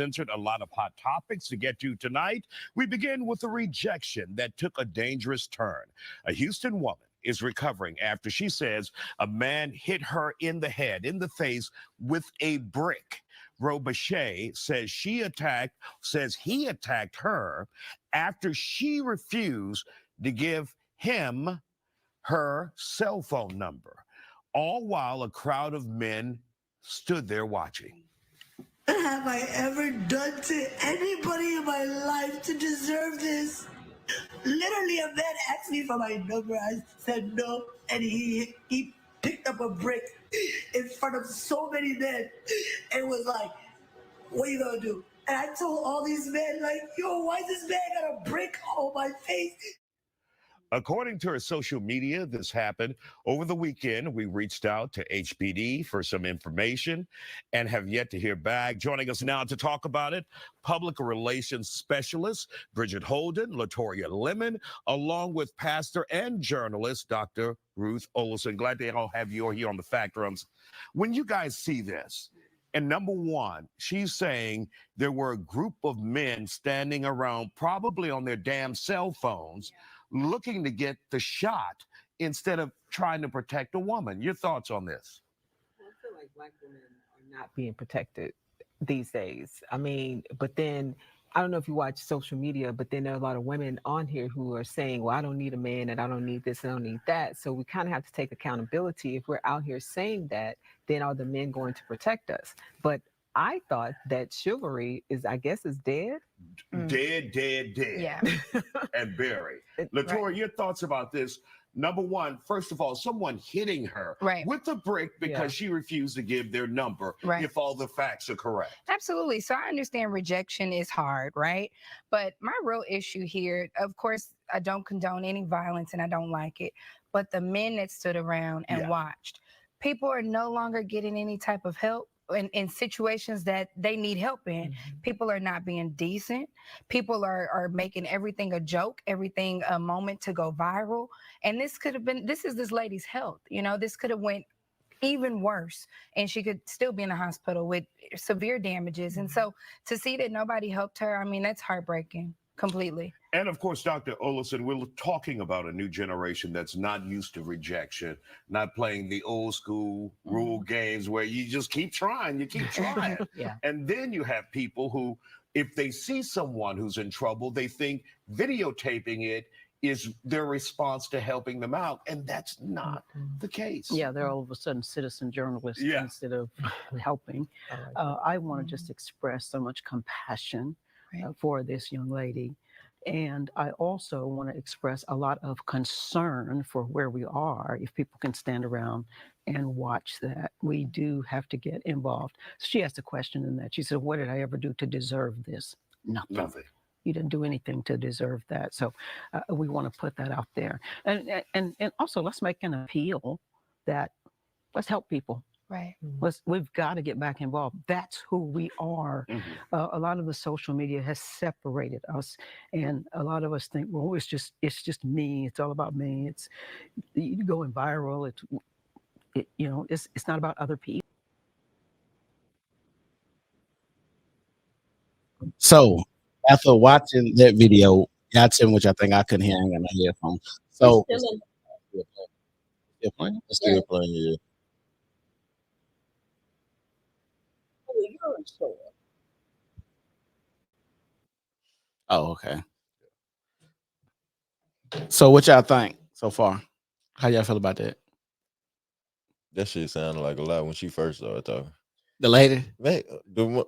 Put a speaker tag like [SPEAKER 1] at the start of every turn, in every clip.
[SPEAKER 1] Censored a lot of hot topics to get to tonight. We begin with a rejection that took a dangerous turn. A Houston woman is recovering after she says a man hit her in the head, in the face, with a brick. Bashe says he attacked her after she refused to give him her cell phone number, all while a crowd of men stood there watching.
[SPEAKER 2] Have I ever done to anybody in my life to deserve this? Literally, a man asked me for my number. I said no, and he picked up a brick in front of so many men and was like, "What are you gonna do?" And I told all these men, like, "Yo, why this man got a brick on my face?"
[SPEAKER 1] According to her social media, this happened over the weekend. We reached out to HPD for some information and have yet to hear back. Joining us now to talk about it, public relations specialist Bridget Holden, Latoya Lemon, along with pastor and journalist Dr. Ruth Olson. Glad they all have you here on the Fact Rooms. When you guys see this, and number one, she's saying there were a group of men standing around, probably on their damn cell phones, looking to get the shot instead of trying to protect a woman. Your thoughts on this?
[SPEAKER 3] Well, I feel like Black women are not being protected these days. I mean, but then I don't know if you watch social media, but then there are a lot of women on here who are saying, well, I don't need a man and I don't need this and I don't need that. So we kind of have to take accountability. If we're out here saying that, then are the men going to protect us? But I thought that chivalry is dead.
[SPEAKER 1] Dead.
[SPEAKER 4] Yeah.
[SPEAKER 1] And buried. Latoya,
[SPEAKER 4] Right.
[SPEAKER 1] your thoughts about this? Number one, first of all, someone hitting her
[SPEAKER 4] Right.
[SPEAKER 1] with a brick because she refused to give their number,
[SPEAKER 4] Right.
[SPEAKER 1] if all the facts are correct.
[SPEAKER 4] Absolutely. So I understand rejection is hard, right? But my real issue here, of course, I don't condone any violence and I don't like it. But the men that stood around and watched, people are no longer getting any type of help in situations that they need help in.
[SPEAKER 3] Mm-hmm.
[SPEAKER 4] People are not being decent. People are making everything a joke, everything a moment to go viral. And this is this lady's health. You know, this could have went even worse and she could still be in the hospital with severe damages. And so to see that nobody helped her, I mean, that's heartbreaking completely.
[SPEAKER 1] And of course, Dr. Olson, we're talking about a new generation that's not used to rejection, not playing the old school rule games where you just keep trying,
[SPEAKER 3] Yeah.
[SPEAKER 1] And then you have people who, if they see someone who's in trouble, they think videotaping it is their response to helping them out. And that's not the case.
[SPEAKER 5] Yeah, they're all of a sudden citizen journalists instead of helping. I want to just express so much compassion for this young lady. And I also want to express a lot of concern for where we are. If people can stand around and watch that, we do have to get involved. She asked a question in that. She said, what did I ever do to deserve this? Nothing. You didn't do anything to deserve that. So we want to put that out there. And also let's make an appeal that let's help people.
[SPEAKER 4] Right.
[SPEAKER 5] We've got to get back involved. That's who we are. A lot of the social media has separated us, and a lot of us think, well, it's just me. It's all about me. It's going viral. It's not about other people.
[SPEAKER 6] So after watching that video, y'all tell me what y'all think. I couldn't hear on my headphones. So still playing. Still playing. Yeah. Oh, okay. So what y'all think so far? How y'all feel about that?
[SPEAKER 7] That shit sounded like a lot when she first started talking.
[SPEAKER 6] The lady?
[SPEAKER 7] The one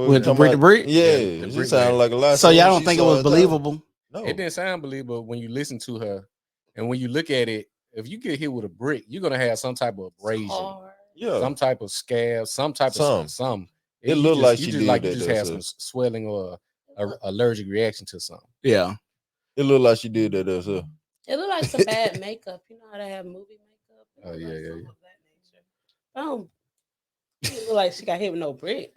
[SPEAKER 6] with the brick?
[SPEAKER 7] Yeah, she sounded like a lot.
[SPEAKER 6] So y'all don't think it was believable?
[SPEAKER 7] No.
[SPEAKER 8] It didn't sound believable when you listen to her. And when you look at it, if you get hit with a brick, you're going to have some type of abrasion. Some type of scab, some type of something.
[SPEAKER 7] It looked like she
[SPEAKER 8] just had some swelling or allergic reaction to something.
[SPEAKER 6] Yeah.
[SPEAKER 7] It looked like she did that herself.
[SPEAKER 9] It looked like some bad makeup. You know how they have movie makeup?
[SPEAKER 8] Oh, yeah.
[SPEAKER 9] It looked like she got hit with no brick.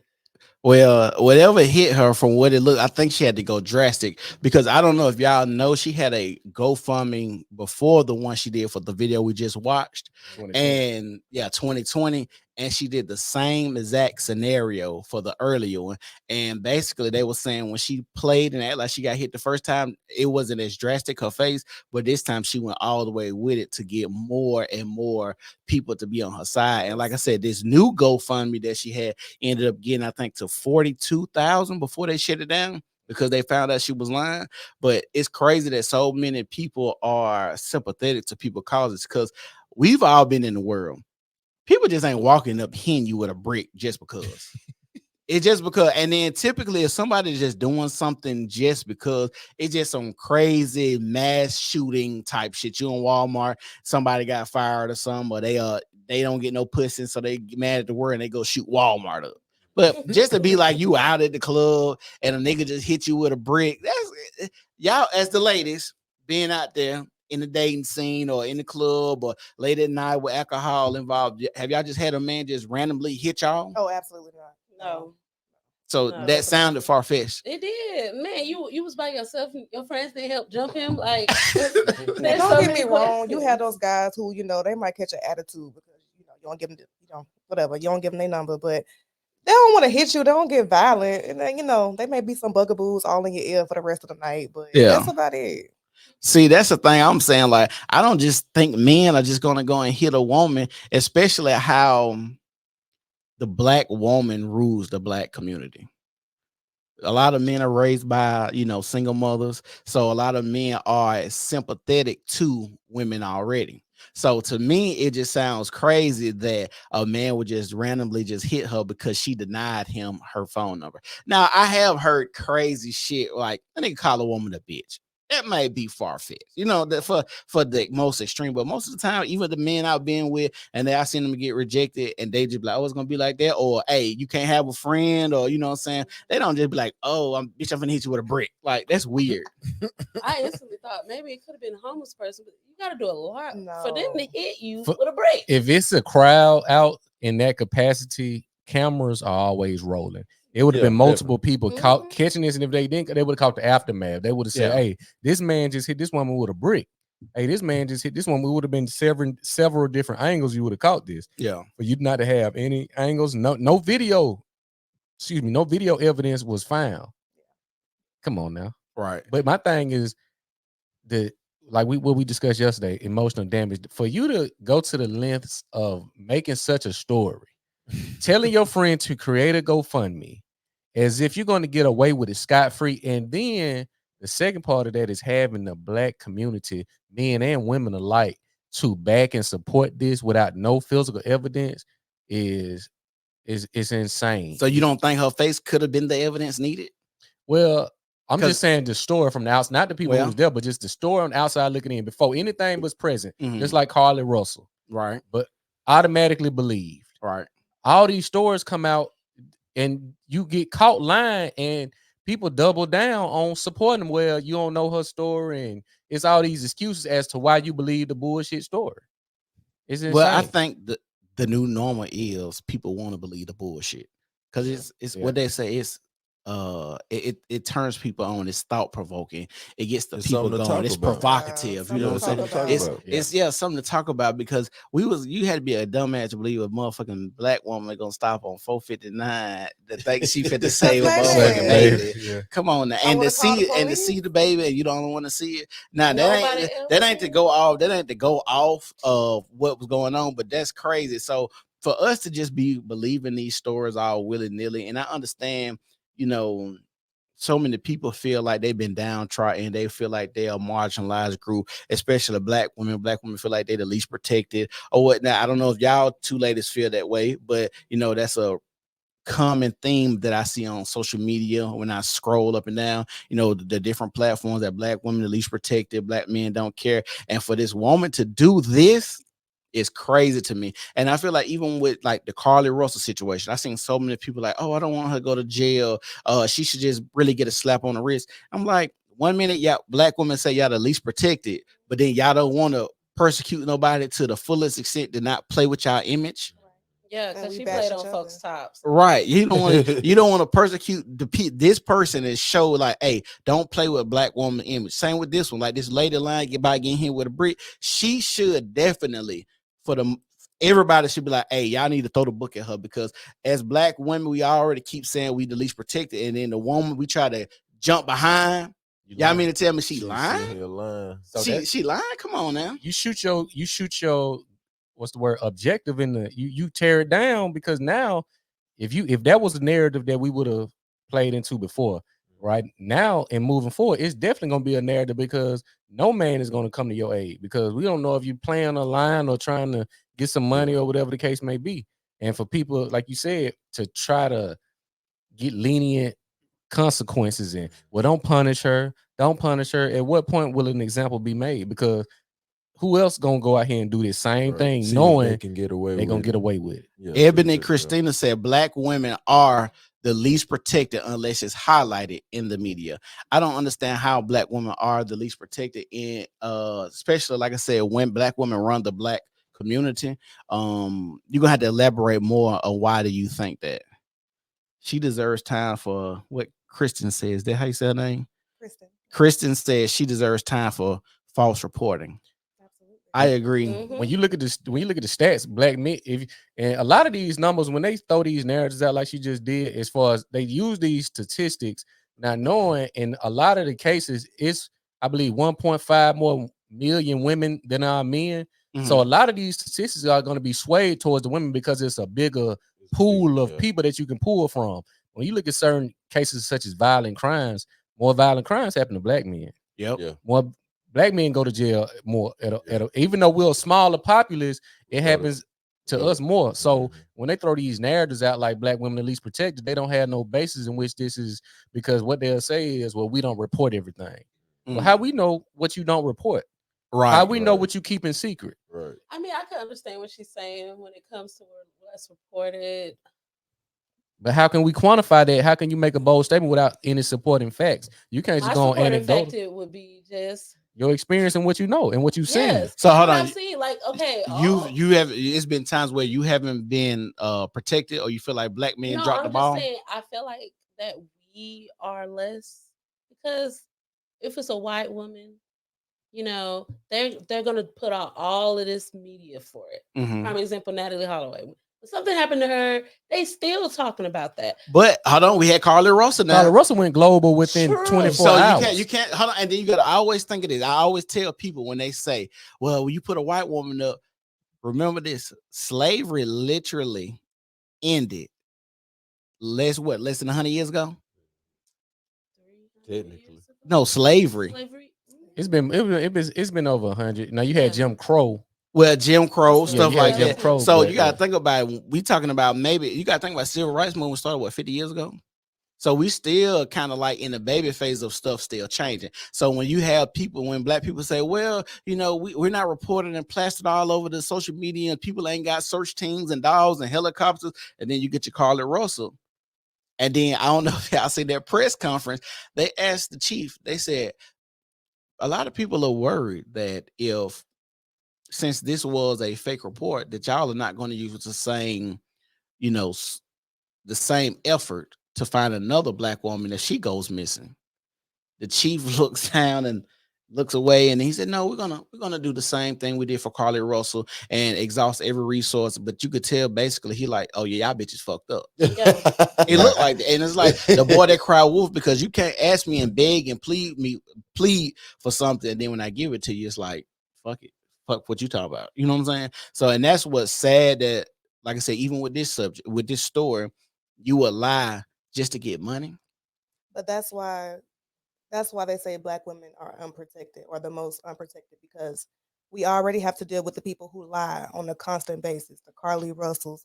[SPEAKER 6] Well, whatever hit her from what it looked, I think she had to go drastic because I don't know if y'all know she had a GoFundMe before the one she did for the video we just watched. 2020. And she did the same exact scenario for the earlier one. And basically, they were saying when she played and acted like she got hit the first time, it wasn't as drastic, her face, but this time she went all the way with it to get more and more people to be on her side. And like I said, this new GoFundMe that she had ended up getting, I think, to 42,000 before they shut it down because they found out she was lying. But it's crazy that so many people are sympathetic to people's causes because we've all been in the world. People just ain't walking up hitting you with a brick just because. It's just because, and then typically if somebody's just doing something just because, it's just some crazy mass shooting type shit. You in Walmart, somebody got fired or something, or they don't get no pussy, so they get mad at the world and they go shoot Walmart up. But just to be like you out at the club and a nigga just hit you with a brick, that's y'all as the ladies being out there in the dating scene or in the club or late at night with alcohol involved. Have y'all just had a man just randomly hit y'all?
[SPEAKER 10] Oh, absolutely not.
[SPEAKER 9] No.
[SPEAKER 6] So that sounded far-fetched.
[SPEAKER 9] It did. Man, you was by yourself and your friends didn't help jump him. Like,
[SPEAKER 10] don't get me wrong. You have those guys who, they might catch an attitude because, you don't give them, whatever. You don't give them their number, but they don't want to hit you. They don't get violent. And then, they may be some bugaboos all in your ear for the rest of the night, but that's about it.
[SPEAKER 6] See, that's the thing I'm saying. Like, I don't just think men are just going to go and hit a woman, especially how the black woman rules the black community. A lot of men are raised by, single mothers. So a lot of men are sympathetic to women already. So to me, it just sounds crazy that a man would just randomly just hit her because she denied him her phone number. Now, I have heard crazy shit like, I nigga call a woman a bitch. That might be far-fetched, that for the most extreme, but most of the time, even the men I've been with, and I seen them get rejected, and they just be like, "Oh, it's gonna be like that," or "Hey, you can't have a friend," or you know what I'm saying. They don't just be like, "Oh, I'm gonna hit you with a brick." Like that's weird.
[SPEAKER 9] I instantly thought maybe it could have been a homeless person, but you got to do a lot for them to hit you with a brick.
[SPEAKER 8] If it's a crowd out in that capacity, cameras are always rolling. It would have been multiple people catching this, and if they didn't, they would have caught the aftermath. They would have said, "Hey, this man just hit this woman with a brick. Hey, this man just hit this woman." We would have been several different angles. You would have caught this.
[SPEAKER 6] Yeah,
[SPEAKER 8] for you not to have any angles, no video. Excuse me, no video evidence was found. Come on now,
[SPEAKER 6] right?
[SPEAKER 8] But my thing is what we discussed yesterday, emotional damage. For you to go to the lengths of making such a story. Telling your friend to create a GoFundMe as if you're going to get away with it scot-free. And then the second part of that is having the black community, men and women alike, to back and support this without no physical evidence is insane.
[SPEAKER 6] So you don't think her face could have been the evidence needed?
[SPEAKER 8] Well, I'm just saying the story from the outside, not the people who was there, but just the story on the outside looking in before anything was present, just like Carly Russell.
[SPEAKER 6] Right.
[SPEAKER 8] But automatically believed.
[SPEAKER 6] Right.
[SPEAKER 8] All these stories come out and you get caught lying and people double down on supporting them. Well, you don't know her story and it's all these excuses as to why you believe the bullshit story. It's insane.
[SPEAKER 6] Well, I think the new normal is people want to believe the bullshit because it's what they say. It's it turns people on. It's thought provoking. It gets the people going. It's provocative. You know what I'm saying? It's something to talk about because you had to be a dumbass to believe a motherfucking black woman gonna stop on 459 to think she fit to save a motherfucking baby. Yeah. Come on now, and to see the baby, and you don't want to see it. Now that ain't to go off of what was going on, but that's crazy. So for us to just be believing these stories all willy-nilly, and I understand. So many people feel like they've been downtrodden. They feel like they are a marginalized group, especially black women. Black women feel like they're the least protected or whatnot. I don't know if y'all two ladies feel that way, but that's a common theme that I see on social media when I scroll up and down, the different platforms that black women are the least protected, black men don't care. And for this woman to do this, it's crazy to me. And I feel like even with like the Carly Russell situation, I've seen so many people like, "Oh, I don't want her to go to jail. She should just really get a slap on the wrist." I'm like, one minute, y'all black women say y'all the least protected, but then y'all don't want to persecute nobody to the fullest extent to not play with y'all image.
[SPEAKER 9] Yeah, because she played on folks' tops.
[SPEAKER 6] Right. You don't want to persecute this person and show like, hey, don't play with black woman image. Same with this one. Like this lady line, get by getting hit with a brick. She should definitely everybody should be like, hey, y'all need to throw the book at her, because as black women, we already keep saying we the least protected, and then the woman we try to jump behind. Y'all mean to tell me she lying? So she lying? Come on now.
[SPEAKER 8] You shoot your what's the word, objective in the you tear it down, because now if that was the narrative that we would have played into before, right now and moving forward, it's definitely going to be a narrative, because no man is going to come to your aid, because we don't know if you're playing a line or trying to get some money or whatever the case may be. And for people, like you said, to try to get lenient consequences in, well, don't punish her. At what point will an example be made? Because who else gonna go out here and do this same thing, knowing they can get away? They're gonna get away with it.
[SPEAKER 6] Yeah, Ebony Christina said black women are the least protected unless it's highlighted in the media. I don't understand how black women are the least protected in, especially like I said, when black women run the black community. You're gonna have to elaborate more on why do you think that she deserves time for what Kristen says. Is that how you say her name? Kristen says she deserves time for false reporting. I agree.
[SPEAKER 8] When you look at the stats, black men, and a lot of these numbers, when they throw these narratives out like she just did, as far as they use these statistics, not knowing in a lot of the cases, it's I believe 1.5 more million women than our men. So a lot of these statistics are going to be swayed towards the women, because it's a bigger pool of people that you can pull from. When you look at certain cases such as violent crimes, more violent crimes happen to black men.
[SPEAKER 6] Yeah.
[SPEAKER 8] More black men go to jail more even though we're a smaller populace, it happens to us more. So when they throw these narratives out like black women at least protected, they don't have no basis in which this is, because what they'll say is, well, we don't report everything. Well, how we know what you don't report?
[SPEAKER 6] Right.
[SPEAKER 8] How we know what you keep in secret?
[SPEAKER 7] Right.
[SPEAKER 9] I mean, I can understand what she's saying when it comes to what's reported.
[SPEAKER 8] But how can we quantify that? How can you make a bold statement without any supporting facts? You can't just go on anecdotal.
[SPEAKER 9] It would be just
[SPEAKER 8] your experience and what you know and what you've seen.
[SPEAKER 6] So hold on.
[SPEAKER 9] I've seen, like, okay,
[SPEAKER 6] you have. It's been times where you haven't been protected, or you feel like black men dropped the ball.
[SPEAKER 9] Just saying, I feel like that we are less, because if it's a white woman, you know, they're gonna put out all of this media for it. Prime example, Natalie Holloway. When something happened to her, they still talking about that.
[SPEAKER 6] But hold on, we had Carly Russell now.
[SPEAKER 8] Carly Russell went global within 24 hours.
[SPEAKER 6] So you can't hold on, and then you gotta always think of this. I always tell people when they say, well, when you put a white woman up, remember this: slavery literally ended less than 100 years ago?
[SPEAKER 7] Technically.
[SPEAKER 6] No, slavery.
[SPEAKER 8] It's been over 100. Now you had Jim Crow.
[SPEAKER 6] Well, Jim Crow, stuff like
[SPEAKER 8] Jim
[SPEAKER 6] that.
[SPEAKER 8] Crow,
[SPEAKER 6] so you gotta think about it. We talking about you gotta think about civil rights movement started 50 years ago. So we still kind of like in the baby phase of stuff still changing. So when you have people, when black people say, well, you know, we're not reporting and plastered all over the social media, and people ain't got search teams and dogs and helicopters, and then you get your Carly Russell. And then I don't know if y'all see that press conference, they asked the chief, they said, a lot of people are worried that since this was a fake report, that y'all are not going to use the same, you know, the same effort to find another black woman that she goes missing. The chief looks down and looks away, and he said, no, we're gonna do the same thing we did for Carly Russell and exhaust every resource. But you could tell basically he like, oh yeah, y'all bitches fucked up. It looked like that. And it's like the boy that cried wolf, because you can't ask me and beg and plead for something, and then when I give it to you, it's like, fuck it. Fuck what you talk about. You know what I'm saying? So, and that's what's sad, that, like I said, even with this subject, with this story, you will lie just to get money.
[SPEAKER 10] But that's why they say black women are unprotected, or the most unprotected, because we already have to deal with the people who lie on a constant basis. The Carly Russells,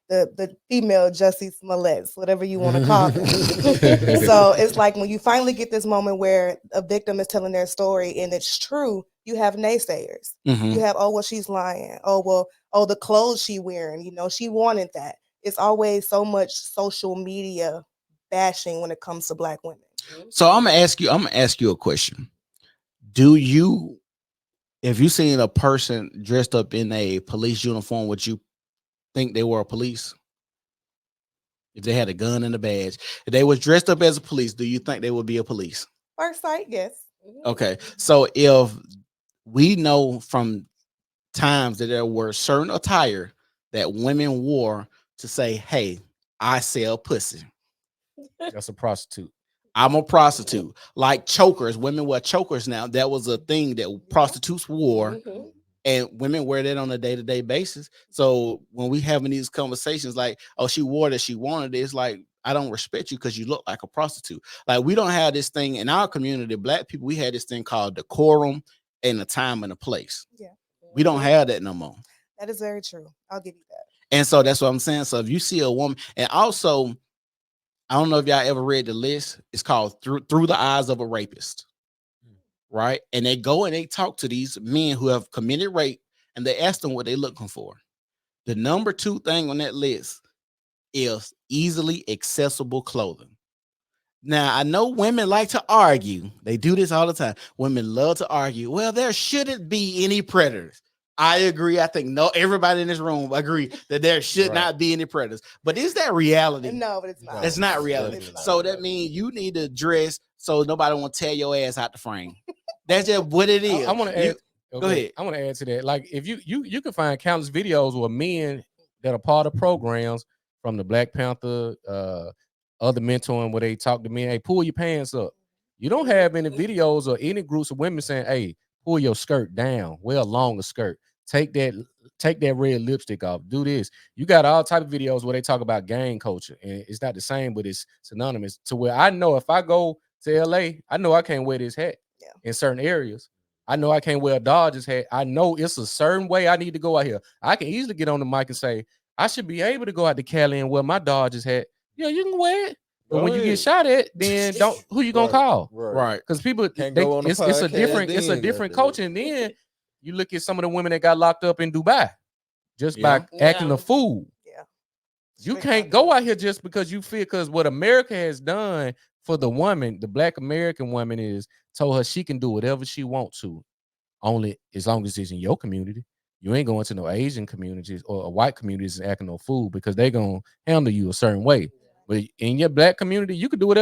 [SPEAKER 10] the female Jussie Smolletts, whatever you want to call them. So it's like when you finally get this moment where a victim is telling their story and it's true, you have naysayers. You have, oh, well, she's lying. Oh, well, the clothes she wearing, you know, she wanted that. It's always so much social media bashing when it comes to black women.
[SPEAKER 6] So I'm gonna ask you a question. If you seen a person dressed up in a police uniform, would you think they were a police? If they had a gun and a badge, if they was dressed up as a police, do you think they would be a police?
[SPEAKER 10] First sight, yes.
[SPEAKER 6] Okay, so if we know from times that there were certain attire that women wore to say, "Hey, I sell pussy."
[SPEAKER 8] That's a prostitute.
[SPEAKER 6] I'm a prostitute. Like chokers, women wear chokers now. That was a thing that prostitutes wore. And women wear that on a day-to-day basis. So when we having these conversations like, oh, she wore that, she wanted it, it's like, I don't respect you because you look like a prostitute. Like, we don't have this thing in our community, Black people, we had this thing called decorum and a time and a place.
[SPEAKER 10] Yeah.
[SPEAKER 6] We don't have that no more.
[SPEAKER 10] That is very true. I'll give you that.
[SPEAKER 6] And so that's what I'm saying. So if you see a woman, and also, I don't know if y'all ever read the list, it's called Through the Eyes of a Rapist. Right? And they go and they talk to these men who have committed rape and they ask them what they're looking for. The number 2 thing on that list is easily accessible clothing. Now, I know women like to argue. They do this all the time. Women love to argue. Well, there shouldn't be any predators. I agree. I think everybody in this room agree that there should not be any predators. But is that reality?
[SPEAKER 10] No, but it's not.
[SPEAKER 6] That's not reality. So that means you need to dress so nobody won't tear your ass out the frame. That's just what it is.
[SPEAKER 8] I want to add.
[SPEAKER 6] Go ahead.
[SPEAKER 8] I want to add to that. Like, if you can find countless videos where men that are part of programs from the Black Panther, other mentoring, where they talk to men, hey, pull your pants up. You don't have any videos or any groups of women saying, hey, pull your skirt down, wear a longer skirt, take that red lipstick off, do this. You got all type of videos where they talk about gang culture, and it's not the same, but it's synonymous to where I know if I go to LA, I know I can't wear this hat in certain areas. I know I can't wear a Dodgers hat. I know it's a certain way I need to go out here. I can easily get on the mic and say, I should be able to go out to Cali and wear my Dodgers hat. Yeah, you can wear it. But when you get shot at, then who you gonna call?
[SPEAKER 6] Right.
[SPEAKER 8] Because people, it's a different culture. And then you look at some of the women that got locked up in Dubai just by acting a fool.
[SPEAKER 10] Yeah.
[SPEAKER 8] You can't go out here just because you feel, because what America has done for the woman, the Black American woman, is told her she can do whatever she wants to, only as long as it's in your community. You ain't going to no Asian communities or white communities and acting no fool, because they're gonna handle you a certain way. But in your Black community, you can do whatever.